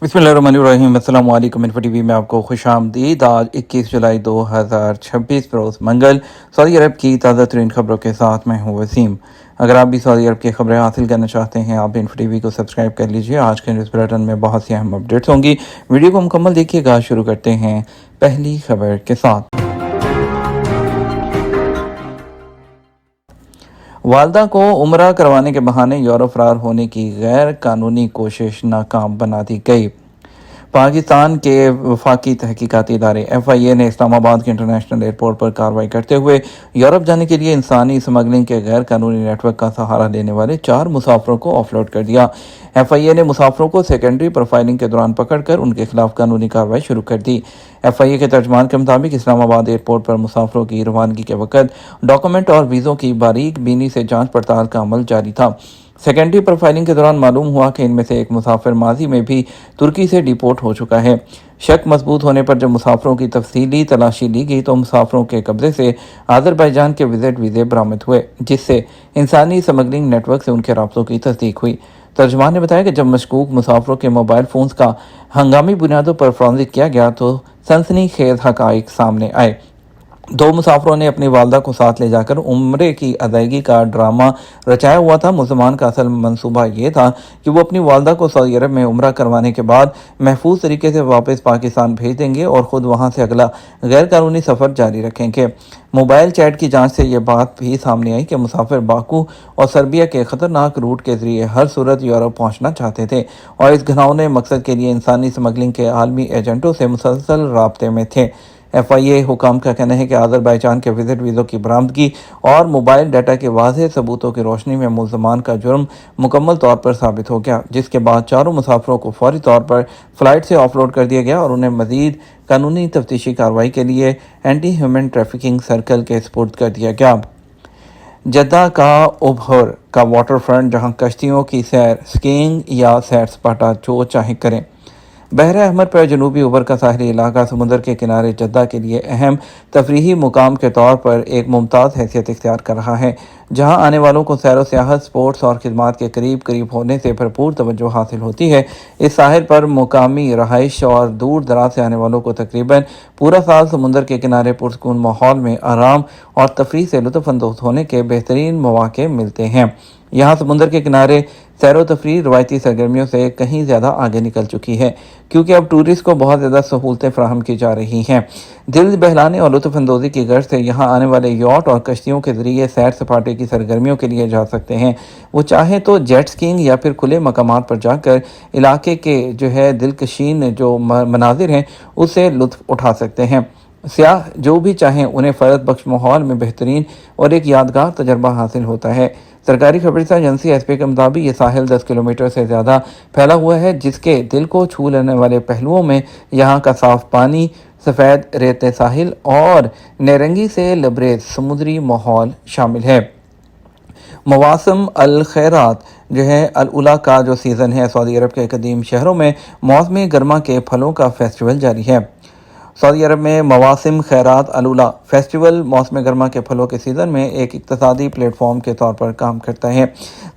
बिस्मिल्लाहिर्रहमानिर्रहीम। अस्सलाम वालेकुम। इन्फो टीवी में आपको खुश आमदीद। आज 21 जुलाई 2026 रोज़ मंगल सऊदी अरब की ताज़ा तरीन खबरों के साथ मैं हूँ वसीम। अगर आप भी सऊदी अरब की खबरें हासिल करना चाहते हैं, आप इन्फो टीवी को सब्सक्राइब कर लीजिए। आज के न्यूज़ बुलेटिन में बहुत सी अहम अपडेट्स होंगी। वीडियो को मुकम्मल देखिएगा। शुरू करते हैं पहली खबर के साथ। वालदा को उम्रा करवाने के बहाने यूरोप फरार होने की गैर कानूनी कोशिश नाकाम बना दी गई। पाकिस्तान के वफाकी तहकीकाती इदारे FIA ने इस्लामाबाद के इंटरनेशनल एयरपोर्ट पर कार्रवाई करते हुए यूरोप जाने के लिए इंसानी स्मगलिंग के गैर कानूनी नेटवर्क का सहारा लेने वाले 4 मुसाफिरों को ऑफलोड कर दिया। FIA ने मुसाफिरों को सेकेंडरी प्रोफाइलिंग के दौरान पकड़कर उनके खिलाफ कानूनी कार्रवाई शुरू कर दी। FIA के तर्जमान के मुताबिक इस्लामाबाद एयरपोर्ट पर मुसाफिरों की रवानगी के वक्त डॉक्यूमेंट और वीज़ों की बारीक बीनी से जांच पड़ताल का अमल जारी था। सेकेंडरी प्रोफाइलिंग के दौरान मालूम हुआ कि इनमें से एक मुसाफिर माजी में भी तुर्की से डिपोर्ट हो चुका है। शक मजबूत होने पर जब मुसाफिरों की तफसीली तलाशी ली गई तो मुसाफिरों के कब्जे से आज़रबाईजान के विजिट वीज़े बरामद हुए, जिससे इंसानी स्मगलिंग नेटवर्क से उनके राब्तों की तस्दीक हुई। तर्जमान ने बताया कि जब मशकूक मुसाफिरों के मोबाइल फ़ोन्स का हंगामी बुनियादों पर फॉरेंसिक किया गया तो सनसनीखेज हक़ाइक़ सामने आए। 2 मुसाफिरों ने अपनी वालदा को साथ ले जाकर उम्रे की अदायगी का ड्रामा रचाया हुआ था। मुसलमान का असल मंसूबा ये था कि वो अपनी वालदा को सऊदी अरब में उम्रा करवाने के बाद महफूज तरीके से वापस पाकिस्तान भेज देंगे और ख़ुद वहाँ से अगला गैर कानूनी सफ़र जारी रखेंगे। मोबाइल चैट की जांच से ये बात भी सामने आई कि मुसाफिर बाकू और सर्बिया के ख़तरनाक रूट के ज़रिए हर सूरत यूरोप पहुँचना चाहते थे और इस घिनौने मकसद के लिए इंसानी स्मगलिंग के आलमी एजेंटों से मुसलसल राब्ते में थे। FIA हुकाम का कहना है कि आज़रबाईजान के विजिट वीज़ों की बरामदगी और मोबाइल डाटा के वाज़ेह सबूतों की रोशनी में मुल्ज़मान का जुर्म मुकम्मल तौर पर साबित हो गया, जिसके बाद चारों मुसाफिरों को फौरी तौर पर फ़्लाइट से ऑफलोड कर दिया गया और उन्हें मज़ीद कानूनी तफ्तीशी कार्रवाई के लिए एंटी ह्यूमन ट्रैफिकिंग सर्कल के सुपुर्द कर दिया गया। जद्दा का उबहर का वाटर फ्रंट, जहाँ कश्तियों की सैर, स्कीइंग या सैर सपाटा जो चाहे करें। बहर अहमर पर जनूबी उबर का साहली इलाका समुंदर के किनारे जद्दा के लिए अहम तफरीही मुकाम के तौर पर एक मुमताज़ हैसियत इख्तियार कर रहा है, जहां आने वालों को सैर व सियाहत, स्पोर्ट्स और खिदमात के करीब करीब होने से भरपूर तवज्जो हासिल होती है। इस साहिल पर मुकामी रहाइश और दूर दराज से आने वालों को तकरीबन पूरा साल समुंदर के किनारे पुरसकून माहौल में आराम और तफरीह से लुत्फ़अंदोज़ होने के बेहतरीन मौक़े मिलते हैं। यहाँ समुंदर के किनारे सैर व तफरीह रवायती सरगर्मियों से कहीं ज़्यादा आगे निकल चुकी है, क्योंकि अब टूरिस्ट को बहुत ज़्यादा सहूलतें फराहम की जा रही हैं। दिल बहलाने और लुत्फ़अंदोज़ी की गर्ज से यहाँ आने वाले यॉट और कश्तियों के ज़रिए सैर सपाटे की सरगर्मियों के लिए जा सकते हैं। वो चाहे तो जेट स्कीइंग या फिर खुले मकामात पर जाकर इलाके के दिलकशीन जो मनाजिर हैं उससे लुत्फ़ उठा सकते हैं। सियाह जो भी चाहें उन्हें फ़रद बख्श माहौल में बेहतरीन और एक यादगार तजर्बा हासिल होता है। सरकारी खबरसा एजेंसी SP के मुताबिक ये साहिल 10 किलोमीटर से ज़्यादा फैला हुआ है, जिसके दिल को छू लेने वाले पहलुओं में यहाँ का साफ़ पानी, सफ़ेद रेत साहिल और नारंगी से लबरेज समुद्री माहौल शामिल है। मवासिम अल खैरात जो है अल उला का जो सीज़न है, सऊदी अरब के कदीम शहरों में मौसमी गर्मा के फलों का फेस्टिवल जारी है। सऊदी अरब में मवासिम खैरात अल उला फेस्टिवल मौसम गर्मा के फलों के सीज़न में एक इक़्तिसादी प्लेटफॉर्म के तौर पर काम करता है।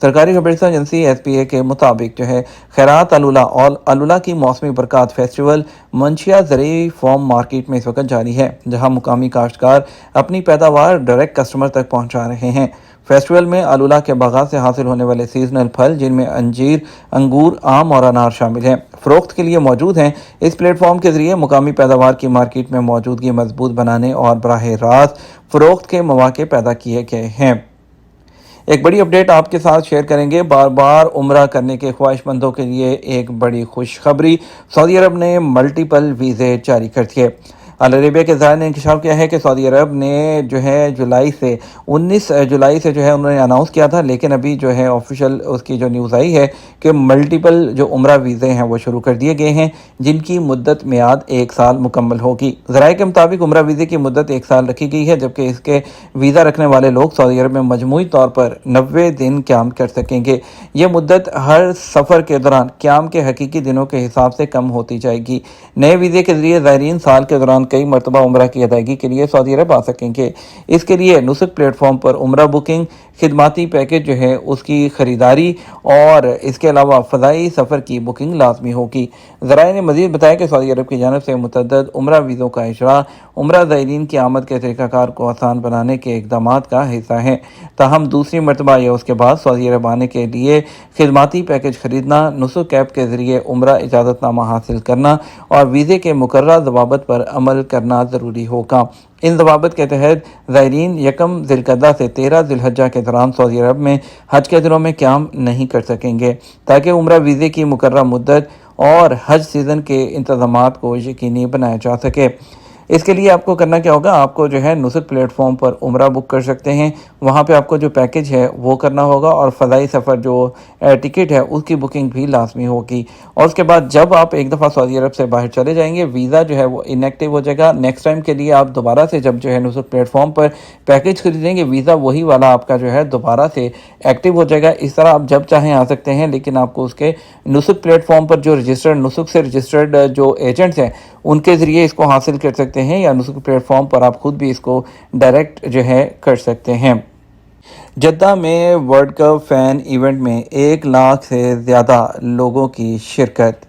सरकारी खबरसा एजेंसी SPA के मुताबिक जो है खैरात अल उला और अल उला की मौसमी बरक़ात फेस्टिवल मंशिया ज़रूरी फॉर्म मार्केट में इस वक्त जारी है, जहाँ मुकामी काश्तकार अपनी पैदावार डायरेक्ट कस्टमर तक पहुँचा रहे हैं। फेस्टिवल में अल उला के बागात से हासिल होने वाले सीजनल फल, जिनमें अंजीर, अंगूर, आम और अनार शामिल हैं, फ़रोख्त के लिए मौजूद हैं। इस प्लेटफॉर्म के ज़रिए मुकामी पैदावार की मार्केट में मौजूदगी मजबूत बनाने और बराह रास्त फ़रोख्त के मौके पैदा किए गए हैं। एक बड़ी अपडेट आपके साथ शेयर करेंगे। बार बार उम्रा करने के ख्वाहिशमंदों के लिए एक बड़ी खुशखबरी, सऊदी अरब ने मल्टीपल वीज़े जारी कर दिए। अल अरेबिया के ज़राए ने इंकशाफ किया है कि सऊदी अरब ने जो है 19 जुलाई से जो है उन्होंने अनाउंस किया था, लेकिन अभी जो है ऑफिशियल उसकी जो न्यूज़ आई है कि मल्टीपल जो उम्रा वीज़े हैं वो शुरू कर दिए गए हैं, जिनकी मुद्दत मियाद 1 साल मुकम्मल होगी। ज़राए के मुताबिक उम्रा वीज़े की मुद्दत 1 साल रखी गई है, जबकि इसके वीज़ा रखने वाले लोग सऊदी अरब में मजमूई तौर पर 90 दिन क़याम कर सकेंगे। ये मुद्दत हर सफ़र के दौरान क़याम के हकीकी दिनों के हिसाब से कम होती जाएगी। नए वीज़े के ज़रिए ज़ायरीन साल के दौरान कई मरतबा उम्रा की अदायगी के लिए सऊदी अरब आ सकेंगे। इसके लिए नुसक प्लेटफॉर्म पर उम्रा बुकिंग, खिदमाती पैकेज जो है उसकी ख़रीदारी और इसके अलावा फ़ज़ाई सफ़र की बुकिंग लाजमी होगी। ज़राए ने मज़ीद बताया कि सऊदी अरब की जानिब से मुतअद्दिद उम्रा वीज़ों का इजरा उम्रा ज़ायरीन की आमद के तरीक़ाकार को आसान बनाने के इक़दामात का हिस्सा है। ताहम दूसरी मरतबा या उसके बाद सऊदी अरब आने के लिए खिदमाती पैकेज खरीदना, नुसक ऐप के ज़रिए उम्रा इजाज़तनामा हासिल करना और वीज़े के मुकर्रर ज़वाबित पर अमल करना ज़रूरी होगा। इन ज़वाबित के तहत ज़ायरीन 1 ज़िलक़अदा से 13 ज़िलहज्जा के दौरान सऊदी अरब में हज के दिनों में क़याम नहीं कर सकेंगे, ताकि उम्रा वीज़े की मुकर्रर मुद्दत और हज सीज़न के इंतज़ामात को यकीनी बनाया जा सके। इसके लिए आपको करना क्या होगा, आपको जो है नुसक प्लेटफॉर्म पर उम्रा बुक कर सकते हैं। वहाँ पे आपको जो पैकेज है वो करना होगा और फ़ज़ाई सफ़र जो टिकट है उसकी बुकिंग भी लाजमी होगी। और उसके बाद जब आप एक दफ़ा सऊदी अरब से बाहर चले जाएंगे, वीज़ा जो है वो इनएक्टिव हो जाएगा। नेक्स्ट टाइम के लिए आप दोबारा से जब जो है नुसक प्लेटफॉर्म पर पैकेज खरीदेंगे, वीज़ा वही वाला आपका जो है दोबारा से एक्टिव हो जाएगा। इस तरह आप जब चाहें आ सकते हैं, लेकिन आपको उसके नुसक प्लेटफॉर्म पर जो रजिस्टर्ड नुसक से रजिस्टर्ड जो एजेंट्स हैं उनके ज़रिए इसको हासिल कर सकते हैं, या नुसक प्लेटफॉर्म पर आप खुद भी इसको डायरेक्ट जो है कर सकते हैं। जद्दा में वर्ल्ड कप फ़ैन इवेंट में 1 लाख से ज़्यादा लोगों की शिरकत।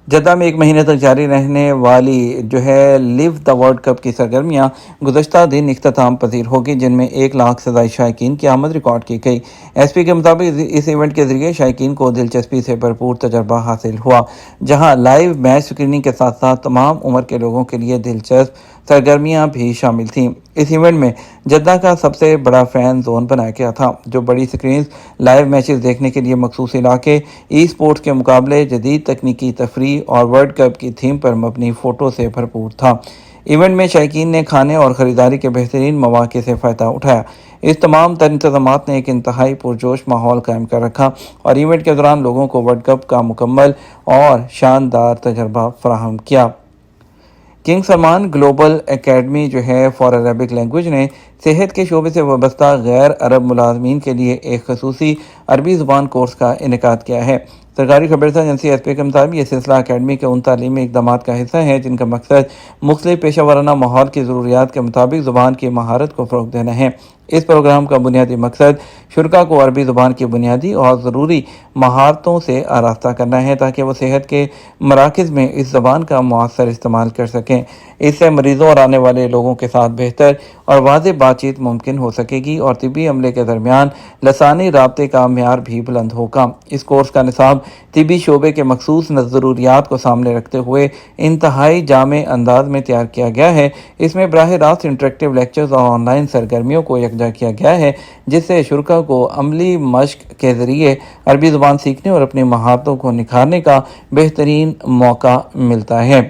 जद्दा में 1 महीने तक जारी रहने वाली जो है लिव द वर्ल्ड कप की सरगर्मियाँ गुज़श्ता दिन इख्तिताम पजीर होगी, जिनमें 1 लाख से ज़ायद शायकीन की आमद रिकॉर्ड की गई। एसपी के मुताबिक इस इवेंट के ज़रिए शायकीन को दिलचस्पी से भरपूर तजर्बा हासिल हुआ, जहां लाइव मैच स्क्रीनिंग के साथ साथ तमाम उम्र के लोगों के लिए दिलचस्प सरगर्मियाँ भी शामिल थीं। इस इवेंट में जद्दा का सबसे बड़ा फ़ैन जोन बनाया गया था, जो बड़ी स्क्रीन लाइव मैचेस देखने के लिए मखसूस इलाके, ई स्पोर्ट्स के मुकाबले, जदीद तकनीकी तफरीह और वर्ल्ड कप की थीम पर मबनी फ़ोटो से भरपूर था। इवेंट में शायकीन ने खाने और ख़रीदारी के बेहतरीन मौक़े से फ़ायदा उठाया। इस तमाम तर इंतज़ामात ने एक इंतहाई पुरजोश माहौल कायम कर रखा और इवेंट के दौरान लोगों को वर्ल्ड कप का मुकम्मल और शानदार तजर्बा फराहम किया। किंग सलमान ग्लोबल एकेडमी जो है फॉर अरबिक लैंग्वेज ने सेहत के शोबे से वाबस्ता गैर अरब मुलाजमीन के लिए एक खसूसी अरबी ज़ुबान कोर्स का इनेकाद किया है। सरकारी खबरसां एजेंसी एसपी के मुताबिक ये सिलसिला अकेडमी के उन तालीमी इक़दामात का हिस्सा है जिनका मकसद मुख्तलिफ पेशा वाराना माहौल की ज़रूरियात के मुताबिक ज़ुबान की महारत को फ़रोग़ देना है। इस प्रोग्राम का बुनियादी मकसद शुरा को अरबी ज़ुबान की बुनियादी और ज़रूरी महारतों से आरास्ता करना है, ताकि वह सेहत के मराकज़ में इस ज़बान का मुअस्सर इस्तेमाल कर सकें। इससे मरीज़ों और आने वाले लोगों के साथ बेहतर और वाज़ेह बातचीत मुमकिन हो सकेगी और तिब्बी अमले के दरमियान लसानी राब्ते का म्यार भी बुलंद होगा। इस कोर्स का निसाब तिब्बी शोबे के मखसूस ज़रूरियात को सामने रखते हुए इंतहाई जामे अंदाज में तैयार किया गया है। इसमें बराह रास्त इंटरेक्टिव लेक्चर्स और ऑनलाइन सरगर्मियों को यकजा किया गया है, जिससे शुरा को अमली मश्क के ज़रिए अरबी ज़ुबान सीखने और अपनी महारतों को निखारने का बेहतरीन मौका मिलता है।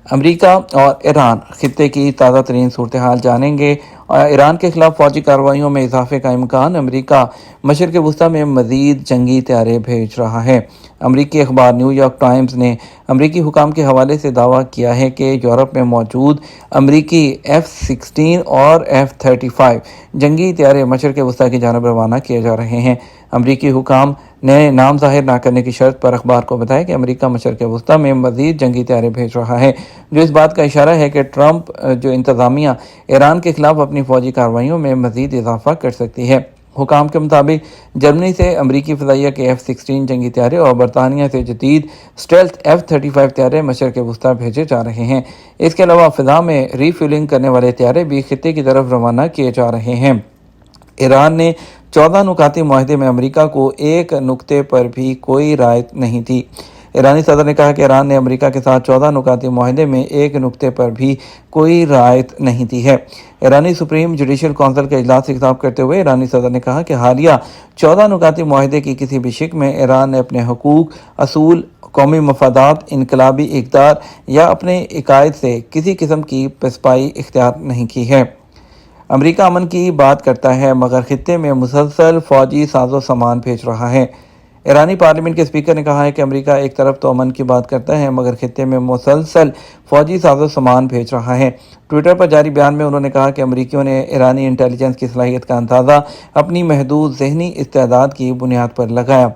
अमेरिका और ईरान खित्ते की ताज़ा तरीन सूरत हाल जानेंगे। ईरान के खिलाफ फौजी कार्रवाइयों में इजाफे का इम्कान। अमेरिका मशरिक़ वस्ती में मज़ीद जंगी तैयारे भेज रहा है। अमरीकी अखबार न्यूयॉर्क टाइम्स ने अमरीकी हुकाम के हवाले से दावा किया है कि यूरोप में मौजूद अमरीकी F-16 और F-35 जंगी तैयारे मशरिक़ वस्ती की जानब रवाना किए जा रहे हैं। अमरीकी हुकाम ने नाम ज़ाहिर न करने की शर्त पर अखबार को बताया कि अमेरिका मशरिक़ वस्ती में मज़ीद जंगी तैयारे भेज रहा है, जो इस बात का इशारा है कि ट्रंप जो इंतज़ामिया ईरान के खिलाफ अपनी फ़ौजी कार्रवाइयों में मज़ीद इजाफा कर सकती है। हुकाम के मुताबिक जर्मनी से अमरीकी फ़िज़ाइया के F-16 जंगी तैयारे और बरतानिया से जदीद स्टेल्थ F-35 तैयारे मशरिक़ वस्ती भेजे जा रहे हैं। इसके अलावा फ़िज़ा में रीफ्यूलिंग करने वाले तैयारे भी खित्ते की तरफ रवाना किए जा रहे हैं। ईरान ने 14 नुकाती मुआहदे में अमेरिका को एक नुक्ते पर भी कोई रायत नहीं थी। ईरानी सदर ने कहा कि ईरान ने अमेरिका के साथ 14 नुकाती मुआहदे में एक नुक्ते पर भी कोई रायत नहीं दी है। ईरानी सुप्रीम जुडिशल काउंसिल के इजलास से खिताब करते हुए ईरानी सदर ने कहा कि हालिया 14 नुकाती मुआहदे की किसी भी शिक में ईरान ने अपने हकूक, असूल, कौमी मफादात, इनकलाबी इक़दार या अपने इकायद से किसी किस्म की पसपाई इख्तियार नहीं की है। अमेरिका अमन की बात करता है मगर खित्ते में मुसलसल फ़ौजी साजो सामान भेज रहा है। ईरानी पार्लियामेंट के स्पीकर ने कहा है कि अमेरिका एक तरफ तो अमन की बात करता है मगर खित्ते में मुसलसल फ़ौजी साजो सामान भेज रहा है। ट्विटर पर जारी बयान में उन्होंने कहा कि अमेरिकियों ने ईरानी इंटेलिजेंस की सलाहियत का अंदाज़ा अपनी महदूद ज़हनी इस्तेदाद की बुनियाद पर लगाया।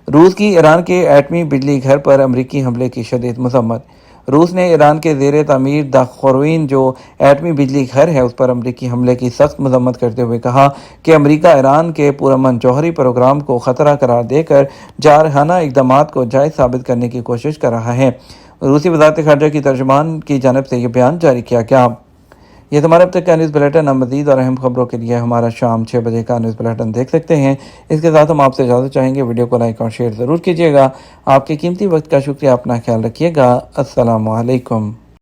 रूस की ईरान के एटमी बिजली घर पर अमेरिकी हमले की शदीद मज़म्मत। روس نے ایران کے زیر تعمیر داخوروین جو ایٹمی بجلی گھر ہے اس پر امریکی حملے کی سخت مذمت کرتے ہوئے کہا کہ امریکہ ایران کے پرامن جوہری پروگرام کو خطرہ قرار دے کر جارحانہ اقدامات کو جائز ثابت کرنے کی کوشش کر رہا ہے۔ روسی وزارت خارجہ کی ترجمان کی جانب سے یہ بیان جاری کیا گیا۔ یہ ہمارا اب تک کا نیوز بلیٹن۔ ہم مزید اور اہم خبروں کے لیے ہمارا شام 6 بجے کا نیوز بلیٹن دیکھ سکتے ہیں۔ اس کے ساتھ ہم آپ سے اجازت چاہیں گے، ویڈیو کو لائک اور شیئر ضرور کیجیے گا۔ آپ کے قیمتی وقت کا شکریہ، اپنا خیال رکھیے گا۔ السلام علیکم۔